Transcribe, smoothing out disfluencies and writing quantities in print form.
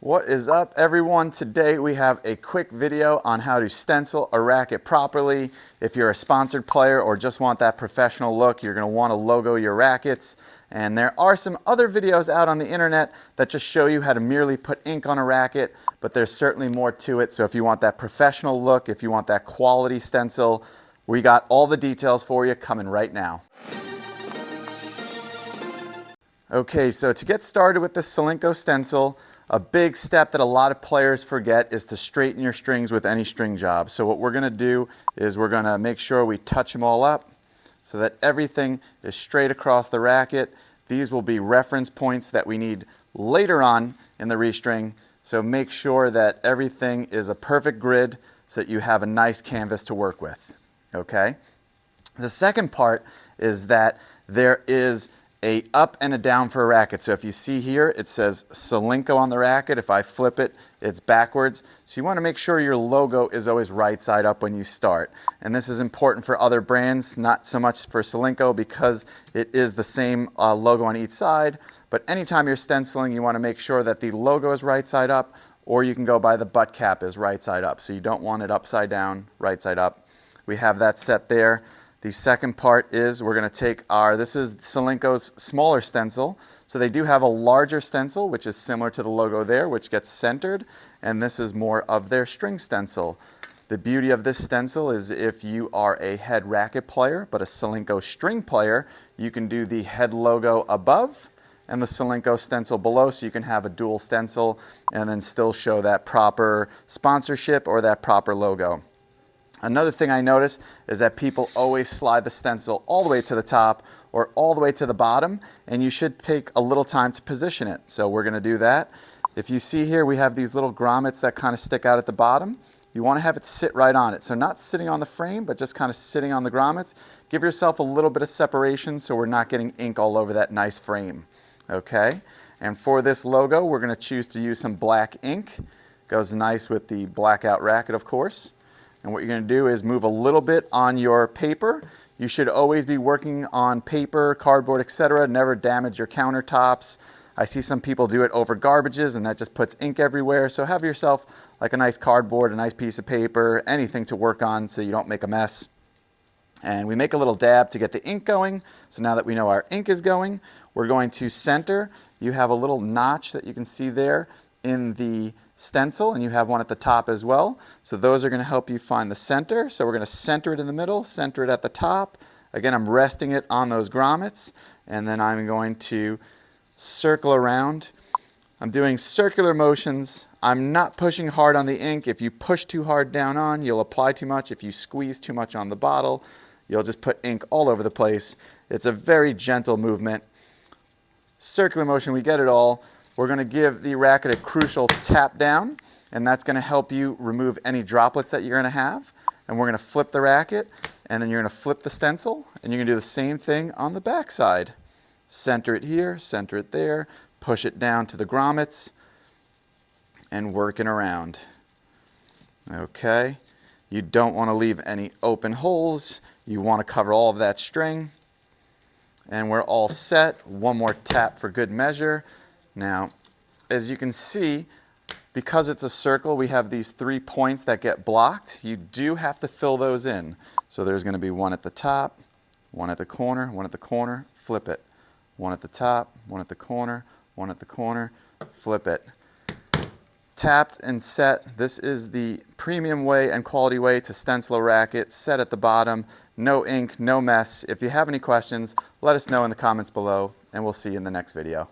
What is up, everyone? Today we have a quick video on how to stencil a racket properly. If you're a sponsored player or just want that professional look, you're going to want to logo your rackets. And there are some other videos out on the internet that just show you how to merely put ink on a racket, but there's certainly more to it. So if you want that professional look, if you want that quality stencil, we got all the details for you coming right now. Okay, so to get started with the Solinco stencil, a big step that a lot of players forget is to straighten your strings with any string job. So what we're going to do is we're going to make sure we touch them all up so that everything is straight across the racket. These will be reference points that we need later on in the restring. So make sure that everything is a perfect grid so that you have a nice canvas to work with. Okay? The second part is that there is a up and a down for a racket. So if you see here, it says Solinco on the racket. If I flip it, it's backwards. So you want to make sure your logo is always right side up when you start. And this is important for other brands, not so much for Solinco because it is the same logo on each side. But anytime you're stenciling, you want to make sure that the logo is right side up, or you can go by the butt cap is right side up. So you don't want it upside down, right side up. We have that set there. The second part is we're going to take this is Solinco's smaller stencil. So they do have a larger stencil, which is similar to the logo there, which gets centered. And this is more of their string stencil. The beauty of this stencil is if you are a head racket player, but a Solinco string player, you can do the head logo above and the Solinco stencil below, so you can have a dual stencil and then still show that proper sponsorship or that proper logo. Another thing I notice is that people always slide the stencil all the way to the top or all the way to the bottom, and you should take a little time to position it. So we're going to do that. If you see here, we have these little grommets that kind of stick out at the bottom. You want to have it sit right on it. So not sitting on the frame, but just kind of sitting on the grommets. Give yourself a little bit of separation so we're not getting ink all over that nice frame. Okay? And for this logo, we're going to choose to use some black ink. Goes nice with the blackout racket, of course. And what you're going to do is move a little bit on your paper. You should always be working on paper, cardboard, etc. Never damage your countertops. I see some people do it over garbages and that just puts ink everywhere. So have yourself like a nice cardboard, a nice piece of paper, anything to work on so you don't make a mess. And we make a little dab to get the ink going. So now that we know our ink is going, we're going to center. You have a little notch that you can see there in the stencil, and you have one at the top as well. So those are going to help you find the center. So we're going to center it in the middle, center it at the top. Again, I'm resting it on those grommets, and then I'm going to circle around. I'm doing circular motions. I'm not pushing hard on the ink. If you push too hard down on, you'll apply too much. If you squeeze too much on the bottle, you'll just put ink all over the place. It's a very gentle movement. Circular motion, we get it all. We're going to give the racket a crucial tap down, and that's going to help you remove any droplets that you're going to have. And we're going to flip the racket, and then you're going to flip the stencil, and you're going to do the same thing on the back side. Center it here, center it there, push it down to the grommets, and working around. Okay, you don't want to leave any open holes. You want to cover all of that string. And we're all set. One more tap for good measure. Now, as you can see, because it's a circle, we have these 3 points that get blocked. You do have to fill those in. So there's going to be one at the top, one at the corner, flip it. One at the top, one at the corner, one at the corner, flip it. Tapped and set. This is the premium way and quality way to stencil a racket. Set at the bottom. No ink, no mess. If you have any questions, let us know in the comments below, and we'll see you in the next video.